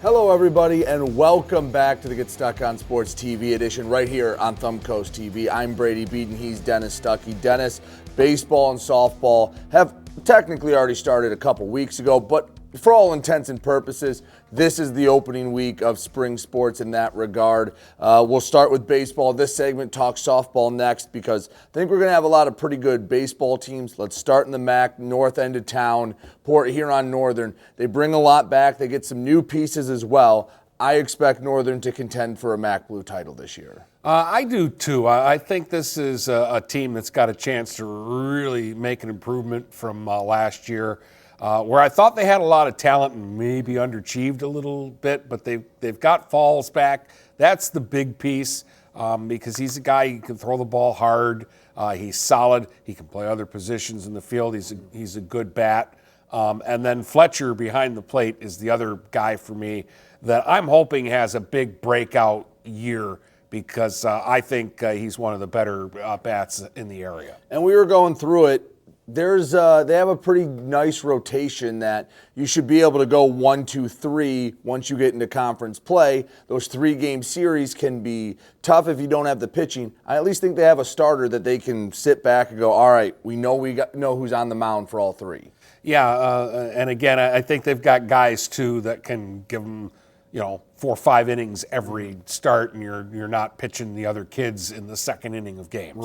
Hello, everybody, and welcome back to the Get Stuck on Sports TV edition right here on Thumb Coast TV. I'm Brady Beedon. He's Dennis Stuckey. Dennis, baseball and softball have technically already started a couple weeks ago, but for all intents and purposes, this is the opening week of spring sports in that regard. We'll start with baseball this segment, talk softball next, because I think we're going to have a lot of pretty good baseball teams. Let's start in the MAC, north end of town, Port Huron Northern. They bring a lot back. They get some new pieces as well. I expect Northern to contend for a MAC Blue title this year. I do too. I think this is a team that's got a chance to really make an improvement from last year. Where I thought they had a lot of talent and maybe underachieved a little bit, but they've got Falls back. That's the big piece because he's a guy who can throw the ball hard. He's solid. He can play other positions in the field. He's a good bat. And then Fletcher behind the plate is the other guy for me that I'm hoping has a big breakout year because I think he's one of the better bats in the area. And we were going through it. They have a pretty nice rotation that you should be able to go 1, 2, 3 once you get into conference play. Those 3-game series can be tough if you don't have the pitching. I at least think they have a starter that they can sit back and go, all right, we know who's on the mound for all 3. Yeah, and again, I think they've got guys too that can give them, 4 or 5 innings every start, and you're not pitching the other kids in the second inning of games.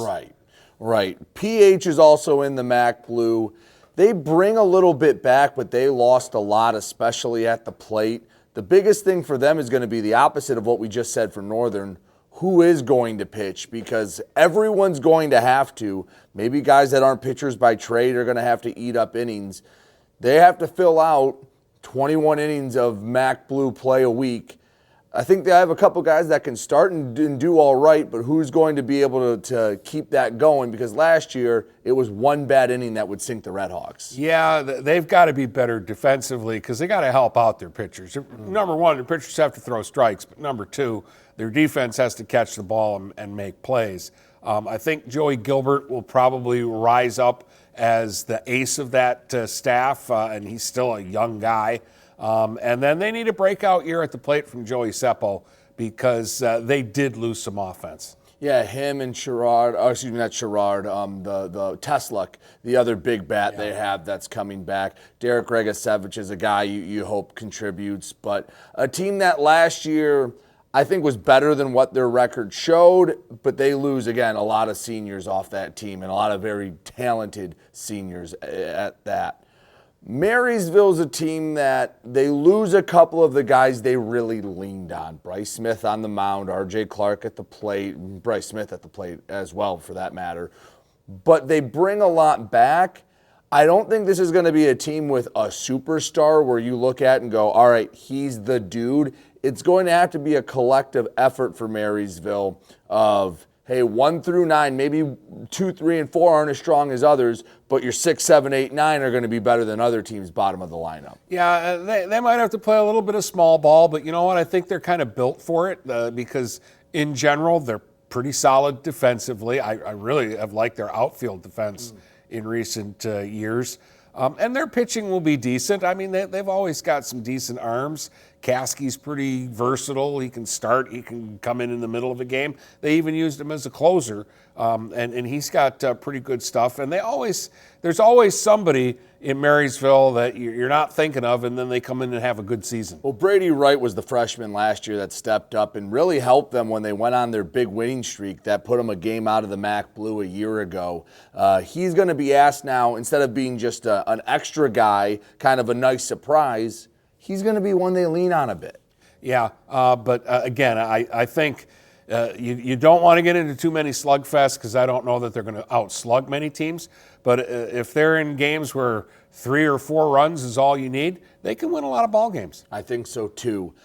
Right. PH is also in the MAC Blue. They bring a little bit back, but they lost a lot, especially at the plate. The biggest thing for them is going to be the opposite of what we just said for Northern. Who is going to pitch? Because everyone's going to have to. Maybe guys that aren't pitchers by trade are going to have to eat up innings. They have to fill out 21 innings of MAC Blue play a week. I think they have a couple guys that can start and do all right, but who's going to be able to keep that going? Because last year, it was one bad inning that would sink the Redhawks. Yeah, they've got to be better defensively because they got to help out their pitchers. Number one, their pitchers have to throw strikes, but number two, their defense has to catch the ball and make plays. I think Joey Gilbert will probably rise up as the ace of that staff, and he's still a young guy. And then they need a breakout year at the plate from Joey Seppo because they did lose some offense. Yeah, him and Sherrard, not Sherrard, the Tesluk, the other big bat they have that's coming back. Derek Regasevich is a guy you hope contributes, but a team that last year I think was better than what their record showed, but they lose, again, a lot of seniors off that team and a lot of very talented seniors at that. Marysville's a team that they lose a couple of the guys they really leaned on. Bryce Smith on the mound, R.J. Clark at the plate, Bryce Smith at the plate as well for that matter. But they bring a lot back. I don't think this is going to be a team with a superstar where you look at and go, all right, he's the dude. It's going to have to be a collective effort for Marysville of, hey, 1 through 9, maybe 2, 3, and 4 aren't as strong as others, but your 6, 7, 8, 9 are going to be better than other teams' bottom of the lineup. Yeah, they might have to play a little bit of small ball, but you know what? I think they're kind of built for it because in general they're pretty solid defensively. I really have liked their outfield defense in recent years. And their pitching will be decent. I mean, they've always got some decent arms. Caskey's pretty versatile. He can start. He can come in the middle of a game. They even used him as a closer, and he's got pretty good stuff. And there's always somebody in Marysville that you're not thinking of, and then they come in and have a good season. Well, Brady Wright was the freshman last year that stepped up and really helped them when they went on their big winning streak that put them a game out of the MAC Blue a year ago. He's going to be asked now, instead of being just an extra guy, kind of a nice surprise, he's going to be one they lean on a bit. Yeah, but again, I think you don't want to get into too many slugfests because I don't know that they're going to outslug many teams. But if they're in games where 3 or 4 runs is all you need, they can win a lot of ball games. I think so too.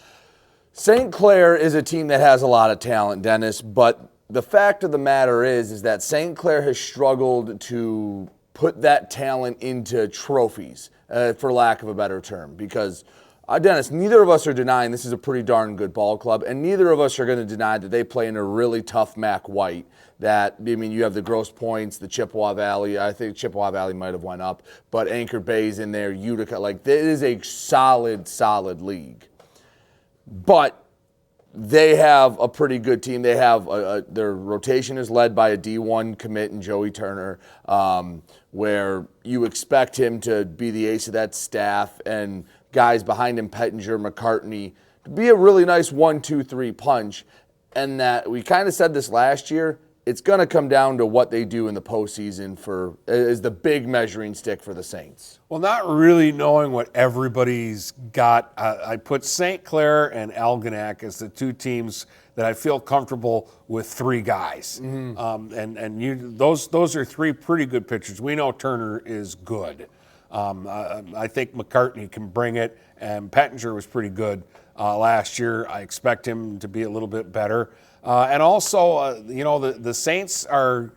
St. Clair is a team that has a lot of talent, Dennis, but the fact of the matter is that St. Clair has struggled to put that talent into trophies, for lack of a better term, because Dennis, neither of us are denying this is a pretty darn good ball club, and neither of us are going to deny that they play in a really tough MAC White. You have the Grosse Points, the Chippewa Valley. I think Chippewa Valley might have went up, but Anchor Bay's in there, Utica. It is a solid league. but they have a pretty good team. They have their rotation is led by a D1 commit in Joey Turner, where you expect him to be the ace of that staff, and guys behind him, Pettinger, McCartney, to be a really nice 1-2-3 punch. And that we kind of said this last year. It's going to come down to what they do in the postseason is the big measuring stick for the Saints. Well, not really knowing what everybody's got. I put St. Clair and Algonac as the two teams that I feel comfortable with three guys. Those are three pretty good pitchers. We know Turner is good. I think McCartney can bring it, and Pettinger was pretty good last year. I expect him to be a little bit better. And also, the Saints are,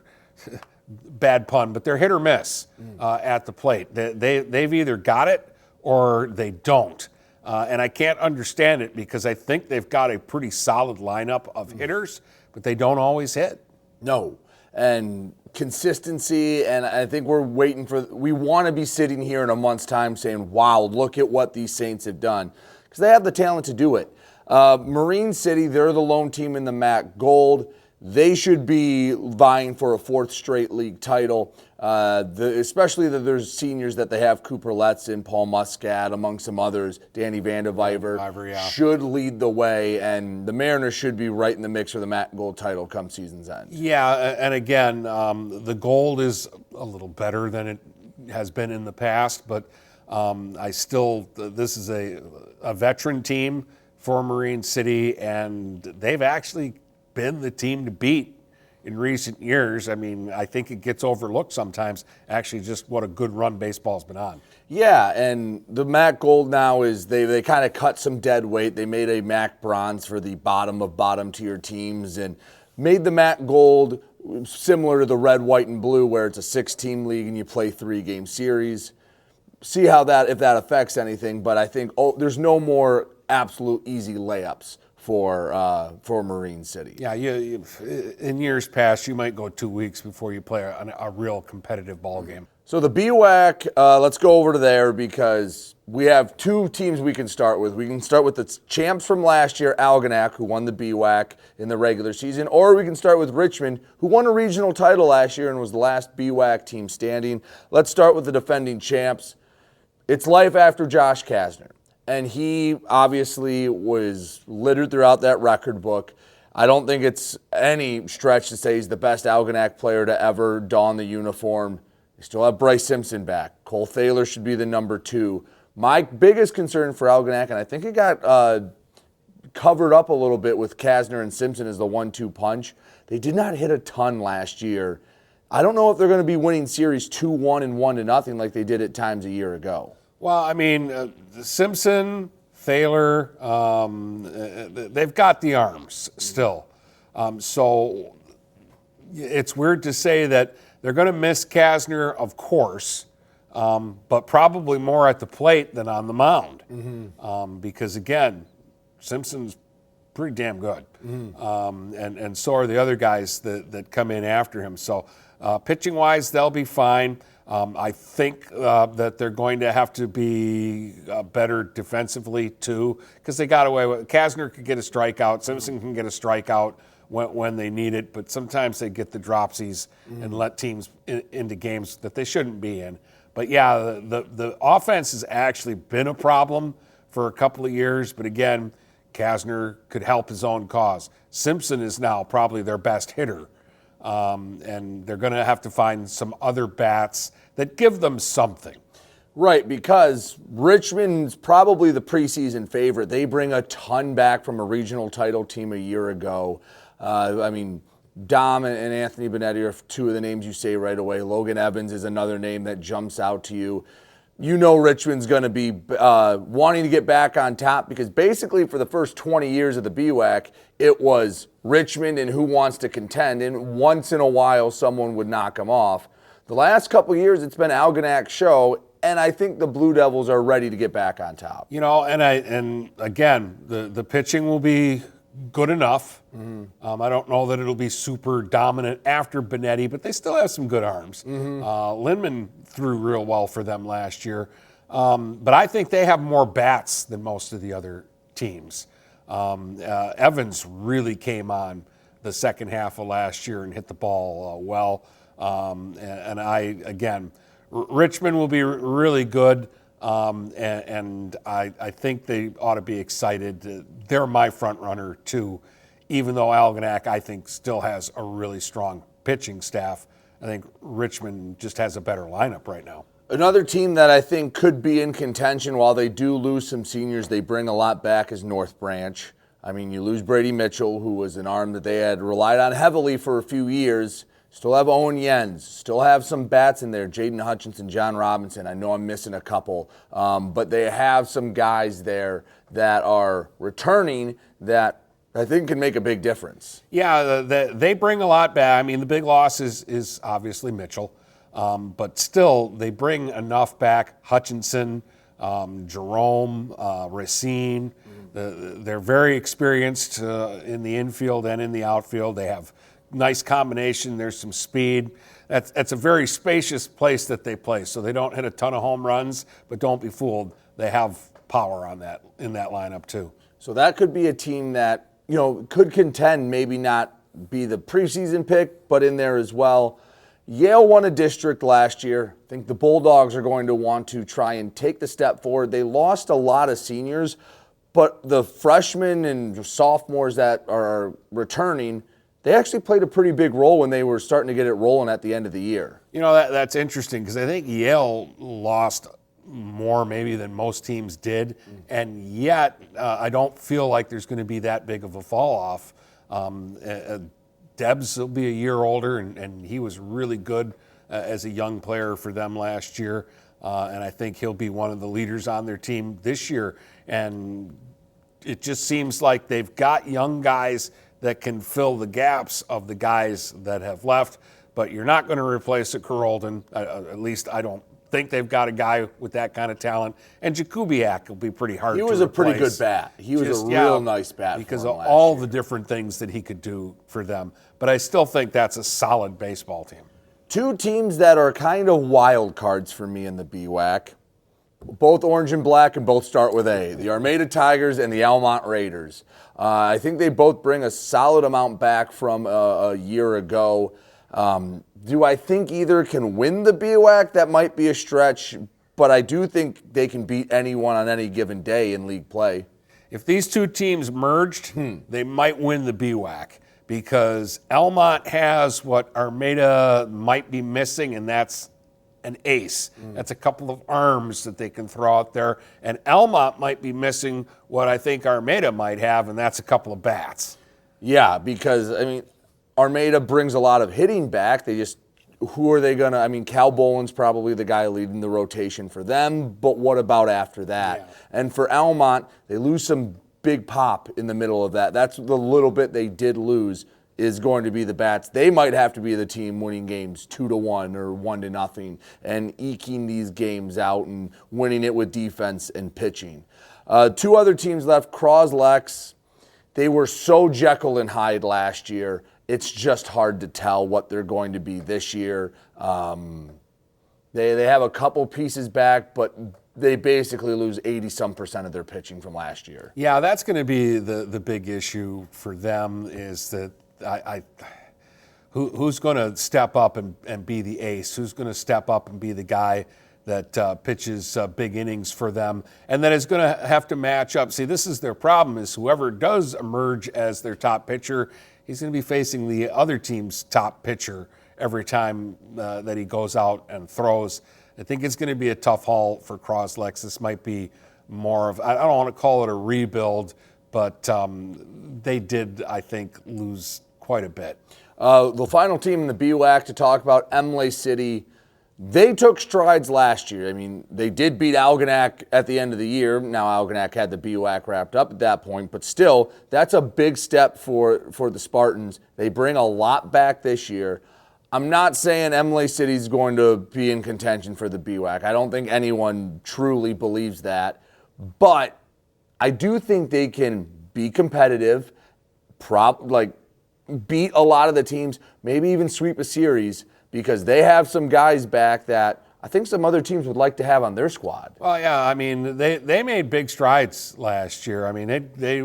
bad pun, but they're hit or miss at the plate. They've either got it or they don't. And I can't understand it because I think they've got a pretty solid lineup of hitters, but they don't always hit. No. And consistency, and I think we want to be sitting here in a month's time saying, wow, look at what these Saints have done. Because they have the talent to do it. Marine City, they're the lone team in the MAC Gold. They should be vying for a fourth straight league title, especially that there's seniors that they have, Cooper Letson, Paul Muscat, among some others, Danny Vandeviver, should lead the way, and the Mariners should be right in the mix for the MAC Gold title come season's end. Yeah, and again, the Gold is a little better than it has been in the past, but this is a veteran team for Marine City, and they've actually been the team to beat in recent years. I mean, I think it gets overlooked sometimes, actually, just what a good run baseball's been on. Yeah, and the MAC Gold now is they kind of cut some dead weight. They made a MAC Bronze for the bottom of bottom tier teams and made the MAC Gold similar to the red, white, and blue, where it's a 6-team league and you play 3-game series. See if that affects anything, but I think there's no more absolute easy layups for Marine City. Yeah, in years past, you might go 2 weeks before you play a real competitive ball game. So the BWAC, let's go over to there because we have two teams we can start with. We can start with the champs from last year, Algonac, who won the BWAC in the regular season, or we can start with Richmond, who won a regional title last year and was the last BWAC team standing. Let's start with the defending champs. It's life after Josh Kasner. And he obviously was littered throughout that record book. I don't think it's any stretch to say he's the best Algonac player to ever don the uniform. You still have Bryce Simpson back. Cole Thaler should be the number 2. My biggest concern for Algonac, and I think it got covered up a little bit with Kasner and Simpson as the 1-2 punch. They did not hit a ton last year. I don't know if they're going to be winning series 2-1 and 1-0 like they did at times a year ago. Well, I mean, Simpson, Thaler, they've got the arms still. So it's weird to say that they're going to miss Kasner, of course, but probably more at the plate than on the mound. Because, again, Simpson's pretty damn good. And so are the other guys that come in after him. So pitching-wise, they'll be fine. I think that they're going to have to be better defensively, too, because they got away with Kasner could get a strikeout. Simpson can get a strikeout when they need it, but sometimes they get the dropsies and let teams into games that they shouldn't be in. But, yeah, the offense has actually been a problem for a couple of years, but, again, Kasner could help his own cause. Simpson is now probably their best hitter. And they're going to have to find some other bats that give them something. Right, because Richmond's probably the preseason favorite. They bring a ton back from a regional title team a year ago. I mean, Dom and Anthony Benetti are two of the names you say right away. Logan Evans is another name that jumps out to you. You know Richmond's going to be wanting to get back on top because basically for the first 20 years of the BWAC, it was Richmond and who wants to contend, and once in a while someone would knock them off. The last couple of years it's been Algonac's show, and I think the Blue Devils are ready to get back on top. You know, and again, the pitching will be good enough. I don't know that it'll be super dominant after Benetti, but they still have some good arms. Lindman threw real well for them last year. But I think they have more bats than most of the other teams. Evans really came on the second half of last year and hit the ball well. Richmond will be really good, and I think they ought to be excited. They're my front runner too, even though Algonac, I think, still has a really strong pitching staff. I think Richmond just has a better lineup right now. Another team that I think could be in contention, while they do lose some seniors, they bring a lot back, is North Branch. I mean, you lose Brady Mitchell, who was an arm that they had relied on heavily for a few years. Still have Owen Jens. Still have some bats in there, Jaden Hutchinson, John Robinson. I know I'm missing a couple. But they have some guys there that are returning that I think can make a big difference. Yeah, they bring a lot back. I mean, the big loss is obviously Mitchell. But still, they bring enough back. Hutchinson, Jerome, Racine. They're very experienced in the infield and in the outfield. They have nice combination. There's some speed. That's a very spacious place that they play. So they don't hit a ton of home runs, but don't be fooled. They have power in that lineup too. So that could be a team that, could contend, maybe not be the preseason pick, but in there as well. Yale won a district last year. I think the Bulldogs are going to want to try and take the step forward. They lost a lot of seniors, but the freshmen and sophomores that are returning, they actually played a pretty big role when they were starting to get it rolling at the end of the year. That's interesting because I think Yale lost more maybe than most teams did, and yet I don't feel like there's going to be that big of a fall off. Debs will be a year older, and he was really good as a young player for them last year, and I think he'll be one of the leaders on their team this year. And it just seems like they've got young guys that can fill the gaps of the guys that have left, but you're not going to replace a Carolden. At least I don't think they've got a guy with that kind of talent. And Jakubiak will be pretty hard to replace. He was a pretty good bat. He was a real nice bat because for of him all last year. the different things that he could do for them. But I still think that's a solid baseball team. Two teams that are kind of wild cards for me in the BWAC. Both orange and black and both start with A. The Armada Tigers and the Almont Raiders. I think they both bring a solid amount back from a year ago. Do I think either can win the BWAC? That might be a stretch, but I do think they can beat anyone on any given day in league play. If these two teams merged, they might win the BWAC because Almont has what Armada might be missing, and that's an ace. That's a couple of arms that they can throw out there. And Almont might be missing what I think Armada might have, and that's a couple of bats. Yeah, because, Armada brings a lot of hitting back. Who are they going to, Cal Boland's probably the guy leading the rotation for them, but what about after that? Yeah. And for Almont, they lose some big pop in the middle of that. That's the little bit they did lose is going to be the bats. They might have to be the team winning games 2-1 or 1-0 and eking these games out and winning it with defense and pitching. Two other teams left, Croslex. They were so Jekyll and Hyde last year. It's just hard to tell what they're going to be this year. They have a couple pieces back, but they basically lose 80-some% of their pitching from last year. Yeah, that's going to be the big issue for them is that who's going to step up and be the ace? Who's going to step up and be the guy that pitches big innings for them? And then it's going to have to match up. See, this is their problem is whoever does emerge as their top pitcher, he's going to be facing the other team's top pitcher every time that he goes out and throws. I think it's going to be a tough haul for Croslex. This might be more of, I don't want to call it a rebuild, but they did, I think, lose quite a bit. The final team in the BWAC to talk about, Emily City. They took strides last year. They did beat Algonac at the end of the year. Now Algonac had the BWAC wrapped up at that point, but still, that's a big step for the Spartans. They bring a lot back this year. I'm not saying Emily City's going to be in contention for the BWAC. I don't think anyone truly believes that, but I do think they can be competitive, beat a lot of the teams, maybe even sweep a series, because they have some guys back that I think some other teams would like to have on their squad. Well, yeah, they made big strides last year. They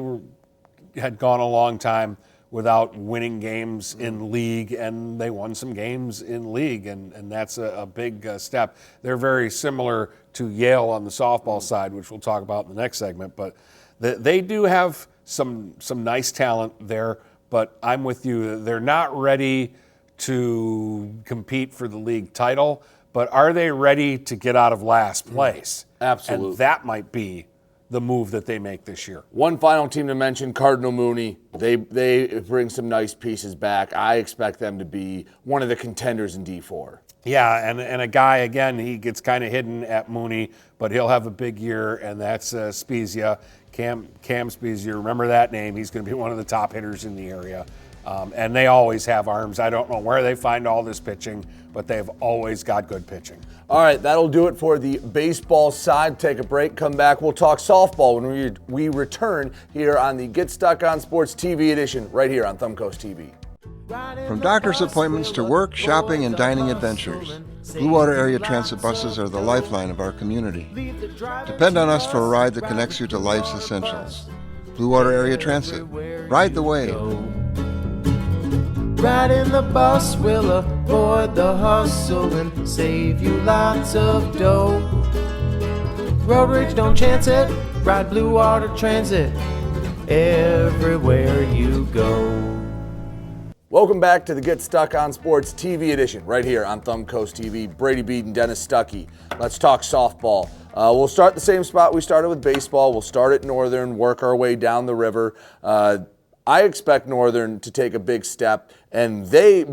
had gone a long time without winning games in league, and they won some games in league, and that's a big step. They're very similar to Yale on the softball side, which we'll talk about in the next segment, but they do have some nice talent there, but I'm with you. They're not ready to compete for the league title, but are they ready to get out of last place? Absolutely. And that might be the move that they make this year. One final team to mention, Cardinal Mooney. They bring some nice pieces back. I expect them to be one of the contenders in D4. Yeah, and a guy, again, he gets kind of hidden at Mooney, but he'll have a big year, and that's Spezia, Cam Spezia. Remember that name. He's going to be one of the top hitters in the area. And they always have arms. I don't know where they find all this pitching, but they've always got good pitching. All right, that'll do it for the baseball side. Take a break, come back. We'll talk softball when we return here on the Get Stuck on Sports TV edition right here on Thumbcoast TV. From doctor's appointments to work, shopping, and dining adventures, Blue Water Area Transit buses are the lifeline of our community. Depend on us for a ride that connects you to life's essentials. Blue Water Area Transit. Ride the wave. Riding the bus will avoid the hustle and save you lots of dough. Road rage, don't chance it. Ride Blue Water Transit everywhere you go. Welcome back to the Get Stuck on Sports TV edition right here on Thumbcoast TV. Brady Beedon, Dennis Stuckey. Let's talk softball. We'll start the same spot we started with baseball. We'll start at Northern, work our way down the river. I expect Northern to take a big step, and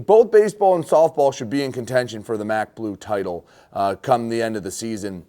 both baseball and softball should be in contention for the MAC Blue title come the end of the season.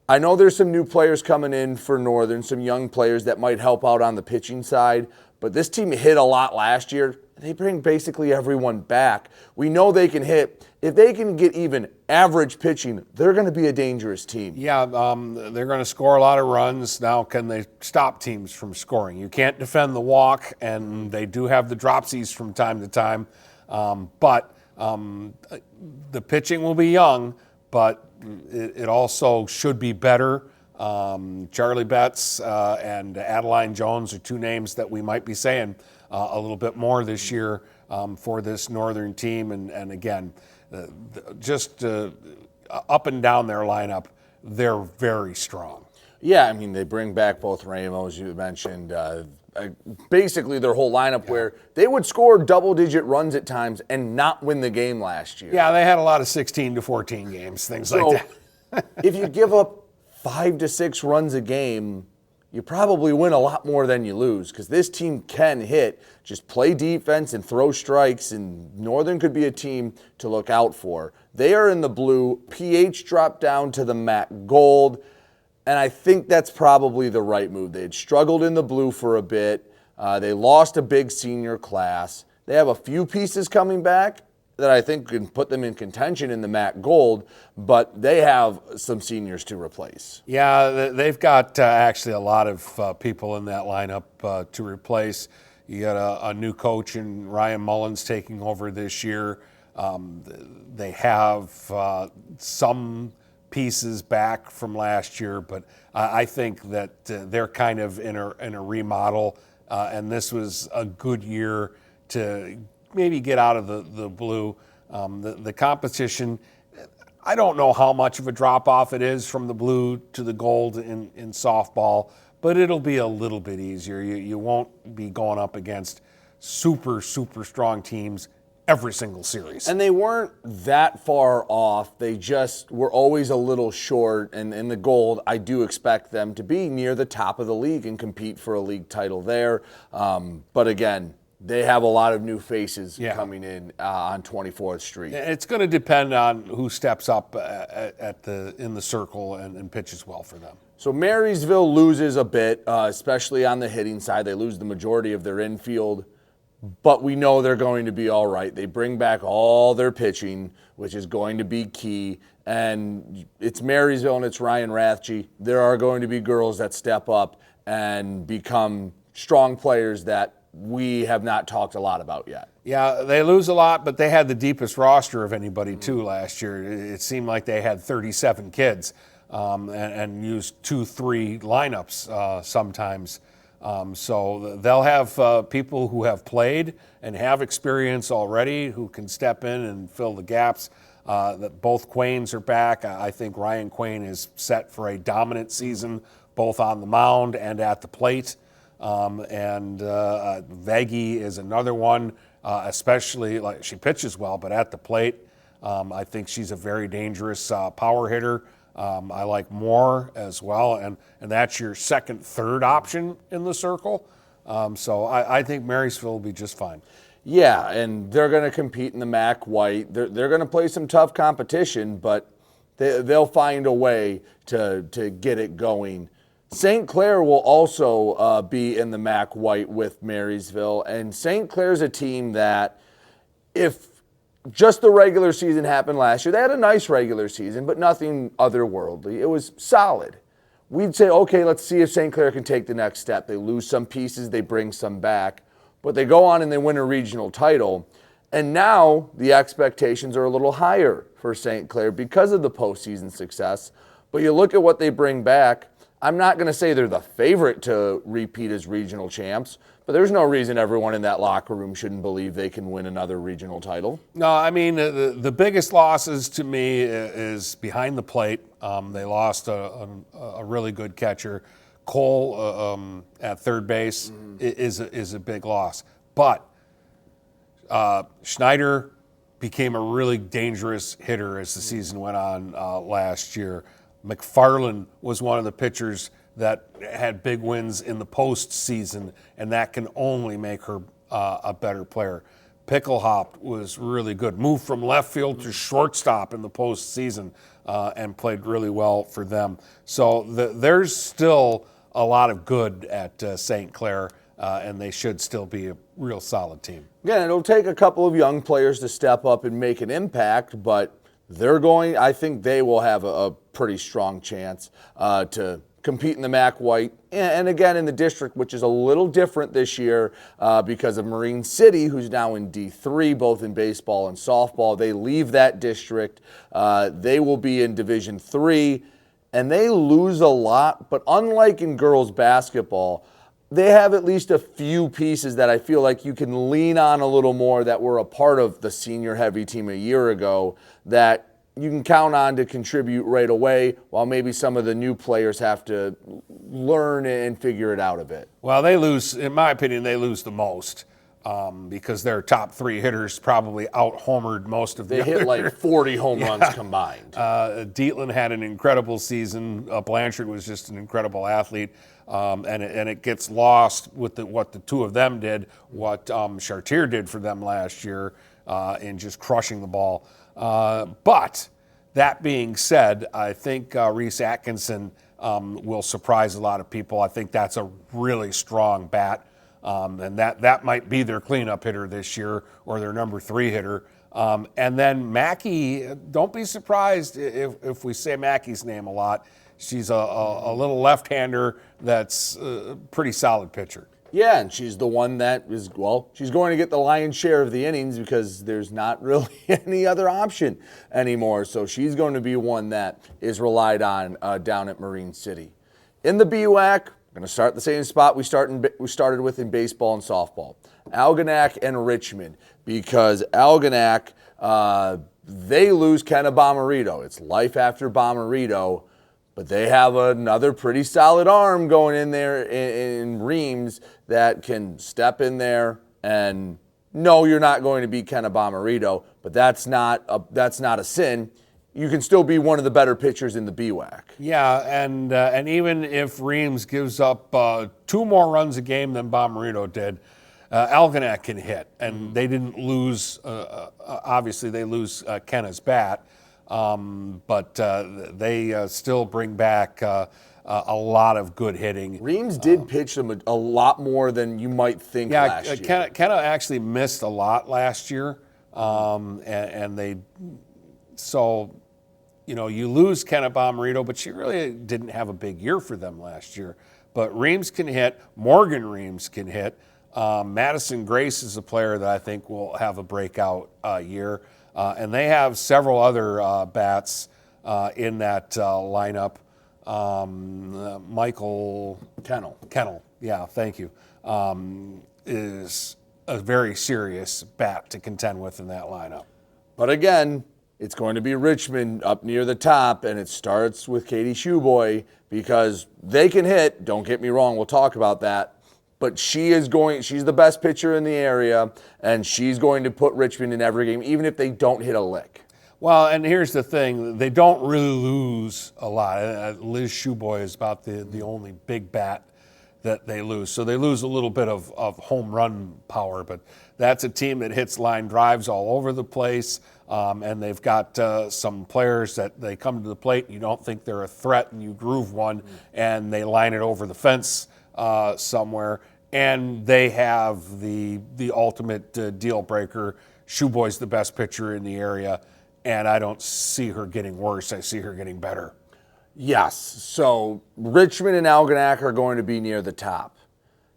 I know there's some new players coming in for Northern, some young players that might help out on the pitching side, but this team hit a lot last year. They bring basically everyone back. We know they can hit. If they can get even average pitching, they're going to be a dangerous team. Yeah, they're going to score a lot of runs. Now, can they stop teams from scoring? You can't defend the walk, and they do have the dropsies from time to time. But the pitching will be young, but it also should be better. Charlie Betts and Adeline Jones are two names that we might be saying a little bit more this year for this Northern team. And again, just up and down their lineup, they're very strong. Yeah, I mean, they bring back both Ramos, you mentioned, basically their whole lineup where they would score double-digit runs at times and not win the game last year. Yeah, they had a lot of 16 to 14 games, things like that. If you give up 5 to 6 runs a game, you probably win a lot more than you lose because this team can hit. Just play defense and throw strikes, and Northern could be a team to look out for. They are in the blue. PH dropped down to the MAC Gold, and I think that's probably the right move. They had struggled in the blue for a bit. They lost a big senior class. They have a few pieces coming back that I think can put them in contention in the MAC Gold, but they have some seniors to replace. Yeah, they've got actually a lot of people in that lineup to replace. You got a new coach in Ryan Mullins taking over this year. They have some pieces back from last year, but I think that they're kind of in a remodel, and this was a good year to maybe get out of the blue. The competition, I don't know how much of a drop-off it is from the blue to the gold in softball, but it'll be a little bit easier. You won't be going up against super, super strong teams every single series. And they weren't that far off. They just were always a little short. And in the gold, I do expect them to be near the top of the league and compete for a league title there. But again, they have a lot of new faces coming in on 24th Street. It's going to depend on who steps up in the circle and pitches well for them. So Marysville loses a bit, especially on the hitting side. They lose the majority of their infield, but we know they're going to be all right. They bring back all their pitching, which is going to be key. And it's Marysville and it's Ryan Rathje. There are going to be girls that step up and become strong players that we have not talked a lot about yet. Yeah, they lose a lot, but they had the deepest roster of anybody, too, last year. It seemed like they had 37 kids and used 2-3 lineups sometimes. So they'll have people who have played and have experience already who can step in and fill the gaps. That both Quains are back. I think Ryan Quain is set for a dominant season, both on the mound and at the plate. And Veggie is another one, especially like she pitches well, but at the plate, I think she's a very dangerous power hitter. I like Moore as well, and that's your second, third option in the circle. So I think Marysville will be just fine. Yeah, and they're going to compete in the MAC White. They're going to play some tough competition, but they'll find a way to get it going. St. Clair will also be in the MAC White with Marysville, and St. Clair's a team that if just the regular season happened last year, they had a nice regular season, but nothing otherworldly. It was solid. We'd say, okay, let's see if St. Clair can take the next step. They lose some pieces, they bring some back, but they go on and they win a regional title. And now the expectations are a little higher for St. Clair because of the postseason success. But you look at what they bring back, I'm not going to say they're the favorite to repeat as regional champs, but there's no reason everyone in that locker room shouldn't believe they can win another regional title. No, I mean, the biggest losses to me is behind the plate. They lost a really good catcher. Cole at third base is a big loss. But Schneider became a really dangerous hitter as the season went on last year. McFarland was one of the pitchers that had big wins in the postseason, and that can only make her a better player. Picklehop was really good. Moved from left field to shortstop in the postseason and played really well for them. So there's still a lot of good at St. Clair, and they should still be a real solid team. Again, it'll take a couple of young players to step up and make an impact, but I think they will have a pretty strong chance to compete in the MAC White, and again in the district, which is a little different this year because of Marine City, who's now in D3, both in baseball and softball. They leave that district. They will be in Division 3, and they lose a lot, but unlike in girls basketball, they have at least a few pieces that I feel like you can lean on a little more that were a part of the senior heavy team a year ago that you can count on to contribute right away, while maybe some of the new players have to learn and figure it out a bit. Well, they lose, in my opinion, they lose the most because their top three hitters probably out-homered most of the They hit like 40 home runs combined. Dietland had an incredible season. Blanchard was just an incredible athlete. And it gets lost with what the two of them did, what Chartier did for them last year in just crushing the ball. But that being said, I think Reese Atkinson will surprise a lot of people. I think that's a really strong bat, and that might be their cleanup hitter this year or their number 3 hitter. And then Mackey, don't be surprised if we say Mackey's name a lot. She's a little left-hander that's a pretty solid pitcher. Yeah, and she's the one that is, she's going to get the lion's share of the innings because there's not really any other option anymore. So she's going to be one that is relied on down at Marine City. In the BUAC, we're going to start the same spot we started with in baseball and softball. Algonac and Richmond, because Algonac, they lose Kenna Bomarito. It's life after Bomarito. But they have another pretty solid arm going in there in Reams that can step in there and no, you're not going to beat Kenna Bomarito, but that's not a sin. You can still be one of the better pitchers in the BWAC. Yeah, and even if Reams gives up 2 more runs a game than Bomarito did, Algonac can hit, and they didn't lose. Obviously, they lose Kenna's bat. But they still bring back a lot of good hitting. Reams did pitch them a lot more than you might think last year. Kenna actually missed a lot last year, and they so you lose Kenna Bomarito, but she really didn't have a big year for them last year. But Reams can hit. Morgan Reams can hit. Madison Grace is a player that I think will have a breakout year. And they have several other bats in that lineup. Michael Kennel. Yeah, thank you. Is a very serious bat to contend with in that lineup. But again, it's going to be Richmond up near the top, and it starts with Katie Shoeboy because they can hit. Don't get me wrong, we'll talk about that. But she's the best pitcher in the area, and she's going to put Richmond in every game, even if they don't hit a lick. Well, and here's the thing. They don't really lose a lot. Liz Shoeboy is about the only big bat that they lose. So they lose a little bit of home run power, but that's a team that hits line drives all over the place, and they've got some players that they come to the plate, you don't think they're a threat, and you groove one, and they line it over the fence somewhere, and they have the ultimate deal breaker. Shoeboy's the best pitcher in the area, and I don't see her getting worse. I see her getting better. Yes, so Richmond and Algonac are going to be near the top.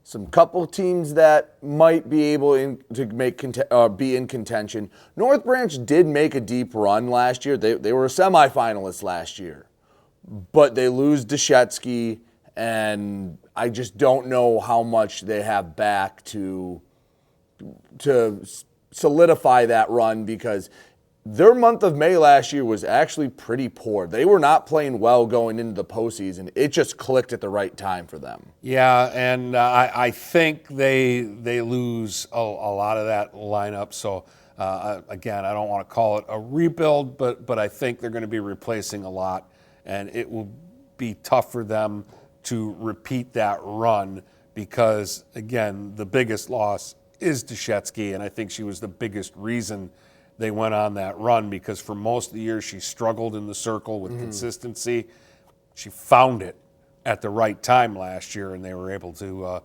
Some couple teams that might be able to be in contention. North Branch did make a deep run last year. They were a semifinalist last year, but they lose Deshetsky, and I just don't know how much they have back to solidify that run because their month of May last year was actually pretty poor. They were not playing well going into the postseason. It just clicked at the right time for them. Yeah, and I think they lose a lot of that lineup. So, again, I don't want to call it a rebuild, but I think they're going to be replacing a lot, and it will be tough for them to repeat that run because, again, the biggest loss is Deshetsky, and I think she was the biggest reason they went on that run because for most of the year she struggled in the circle with consistency. She found it at the right time last year, and they were able to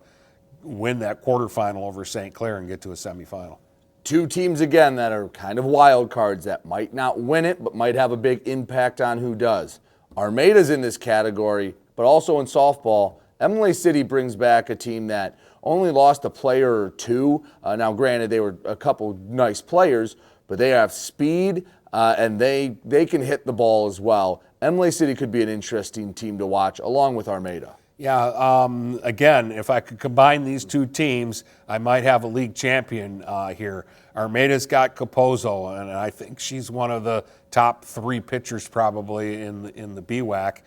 win that quarterfinal over St. Clair and get to a semifinal. Two teams, again, that are kind of wild cards that might not win it but might have a big impact on who does. Armada's in this category, but also in softball. Emily City brings back a team that only lost a player or two. Now, granted, they were a couple nice players, but they have speed, and they can hit the ball as well. Emily City could be an interesting team to watch, along with Armada. Yeah, again, if I could combine these two teams, I might have a league champion here. Armada's got Capozzo, and I think she's one of the top three pitchers probably in the BWAC.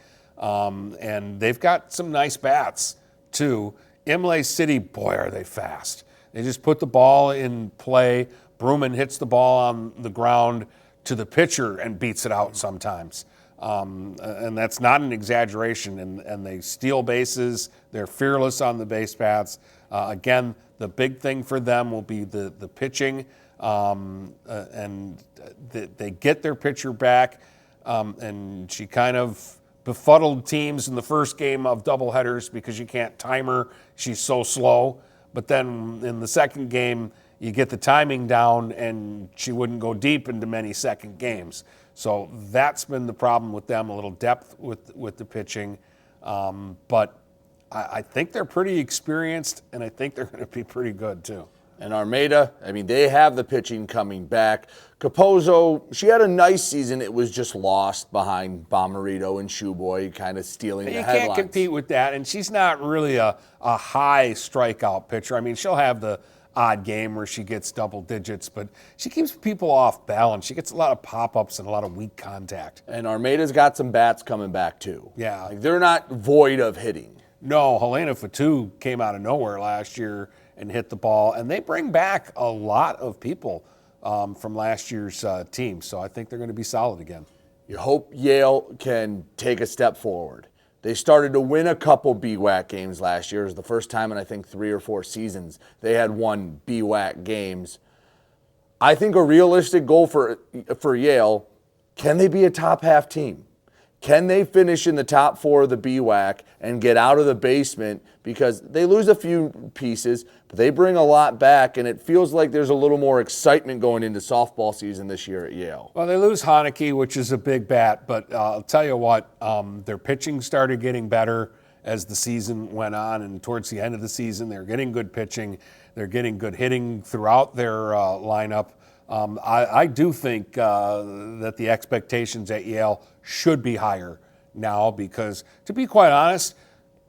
And they've got some nice bats, too. Imlay City, boy, are they fast. They just put the ball in play. Bruman hits the ball on the ground to the pitcher and beats it out sometimes. And that's not an exaggeration. And they steal bases. They're fearless on the base paths. Again, the big thing for them will be the pitching. And they get their pitcher back. And she kind of befuddled teams in the first game of doubleheaders because you can't time her. She's so slow. But then in the second game, you get the timing down, and she wouldn't go deep into many second games. So that's been the problem with them, a little depth with the pitching. But I think they're pretty experienced, and I think they're going to be pretty good, too. And Armada, I mean, they have the pitching coming back. Capozzo, she had a nice season. It was just lost behind Bomarito and Shoeboy kind of stealing the headlines. You can't compete with that, and she's not really a high strikeout pitcher. I mean, she'll have the odd game where she gets double digits, but she keeps people off balance. She gets a lot of pop-ups and a lot of weak contact. And Armada's got some bats coming back, too. Yeah. Like, they're not void of hitting. No, Helena Fatou came out of nowhere last year and hit the ball, and they bring back a lot of people from last year's team, so I think they're going to be solid again. You hope Yale can take a step forward. They started to win a couple BWAC games last year. It was the first time in, I think, 3 or 4 seasons they had won BWAC games. I think a realistic goal for Yale, can they be a top half team? Can they finish in the top 4 of the BWAC and get out of the basement? Because they lose a few pieces, but they bring a lot back, and it feels like there's a little more excitement going into softball season this year at Yale. Well, they lose Haneke, which is a big bat, but I'll tell you what, their pitching started getting better as the season went on, and towards the end of the season, they're getting good pitching. They're getting good hitting throughout their lineup. I do think that the expectations at Yale should be higher now because, to be quite honest,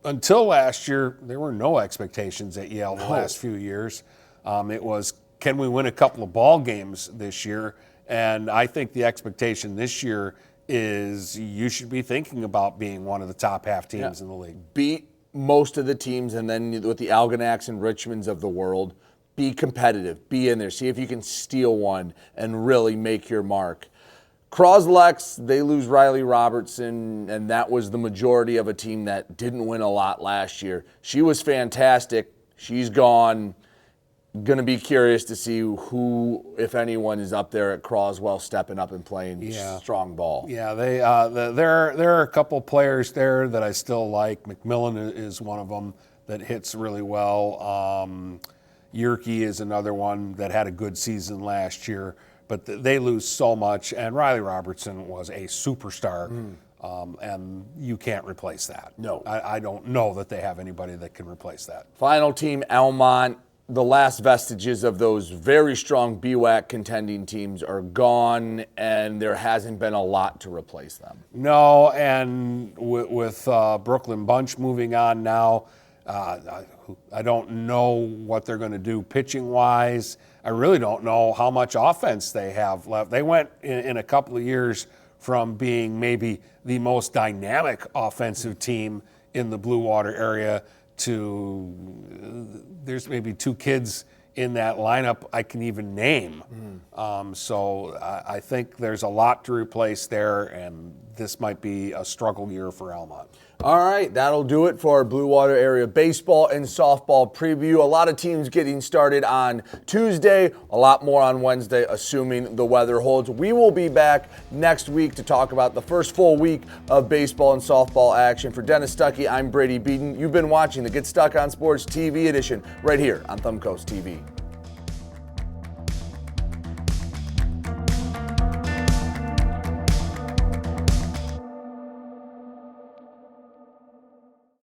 until last year, there were no expectations at Yale the last few years. It was, can we win a couple of ball games this year? And I think the expectation this year is you should be thinking about being one of the top half teams in the league. Beat most of the teams, and then with the Algonac's and Richmonds of the world, be competitive, be in there, see if you can steal one and really make your mark. Croslex, they lose Riley Robertson, and that was the majority of a team that didn't win a lot last year. She was fantastic. She's gone. Going to be curious to see who, if anyone, is up there at Croswell stepping up and playing strong ball. Yeah, there are a couple players there that I still like. McMillan is one of them that hits really well. Yerke is another one that had a good season last year, but they lose so much. And Riley Robertson was a superstar, and you can't replace that. No. I don't know that they have anybody that can replace that. Final team, Almont. The last vestiges of those very strong BWAC contending teams are gone, and there hasn't been a lot to replace them. No, and with Brooklyn Bunch moving on now, I don't know what they're going to do pitching-wise. I really don't know how much offense they have left. They went in a couple of years from being maybe the most dynamic offensive team in the Blue Water area to there's maybe 2 kids in that lineup I can even name. So I think there's a lot to replace there, and this might be a struggle year for Almont. All right, that'll do it for our Blue Water area baseball and softball preview. A lot of teams getting started on Tuesday, a lot more on Wednesday, assuming the weather holds. We will be back next week to talk about the first full week of baseball and softball action. For Dennis Stuckey, I'm Brady Beedon. You've been watching the Get Stuck on Sports TV edition right here on Thumbcoast TV.